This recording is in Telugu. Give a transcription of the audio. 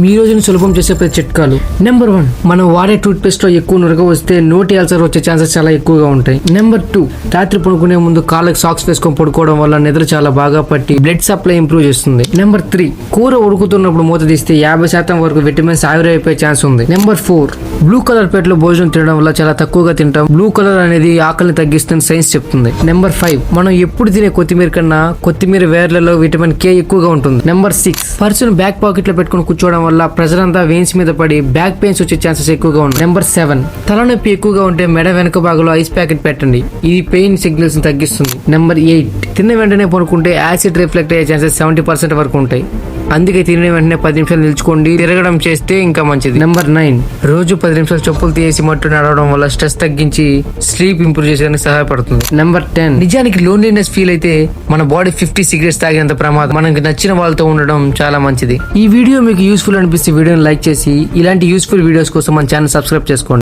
మీ రోజును సులభం చేసే 10 చిట్కాలు. నెంబర్ 1, మనం వాడే టూత్ పేస్ట్ లో ఎక్కువ నురగ వస్తే నోటి అల్సర్ వచ్చే ఛాన్సెస్ చాలా ఎక్కువగా ఉంటాయి. నెంబర్ 2, రాత్రి పడుకునే ముందు కాళ్ళకి సాక్స్ వేసుకొని పడుకోవడం వల్ల నిద్ర చాలా బాగా పట్టి బ్లడ్ సప్లై ఇంప్రూవ్ చేస్తుంది. నెంబర్ 3, కూర ఉడుకుతున్నప్పుడు మూత తీస్తే 50% వరకు విటమిన్స్ ఆవిరైపోయే ఛాన్స్ ఉంది. నెంబర్ 4, బ్లూ కలర్ ప్లేట్లో భోజనం తినడం వల్ల చాలా తక్కువగా తింటాం. బ్లూ కలర్ అనేది ఆకలిని తగ్గిస్తుంది సైన్స్ చెప్తుంది. నెంబర్ 5, మనం ఎప్పుడు తినే కొత్తిమీర కన్నా కొత్తిమీర వేర్లలో విటమిన్ K ఎక్కువగా ఉంటుంది. నెంబర్ 6, పర్సును బ్యాక్ పాకెట్ లో పెట్టుకుని కూర్చోవడం వల్ల ప్రెజర్ అంతా వెయిన్స్ మీద పడి బ్యాక్ పెయిన్స్ వచ్చే ఛాన్సెస్ ఎక్కువగా ఉన్నాయి. నెంబర్ 7, తలనొప్పి ఎక్కువగా ఉంటే మెడ వెనక భాగంలో ఐస్ ప్యాకెట్ పెట్టండి, ఇది పెయిన్ సిగ్నల్స్ తగ్గిస్తుంది. నెంబర్ 8, తిన్న వెంటనే పడుకుంటే యాసిడ్ రిఫ్లెక్ట్ అయ్యే ఛాన్సెస్ 70% వరకు ఉంటాయి, అందుకే తినే వెంటనే 10 నిమిషాలు నిల్చుకోండి, తిరగడం చేస్తే ఇంకా మంచిది. నెంబర్ 9, రోజు 10 నిమిషాలు చెప్పులు తీసి మట్టు నడవడం వల్ల స్ట్రెస్ తగ్గించి స్లీప్ ఇంప్రూవ్ చేసేందుకు సహాయపడుతుంది. నెంబర్ 10, నిజానికి లోన్లీనెస్ ఫీల్ అయితే మన బాడీ 50 సిగరెట్స్ తాగేంత ప్రమాదం, మనకి నచ్చిన వాళ్ళతో ఉండడం చాలా మంచిది. ఈ వీడియో మీకు యూస్ఫుల్ అనిపిస్తే వీడియోని లైక్ చేసి ఇలాంటి యూస్ఫుల్ వీడియోస్ కోసం మన ఛానల్ సబ్స్క్రైబ్ చేసుకోండి.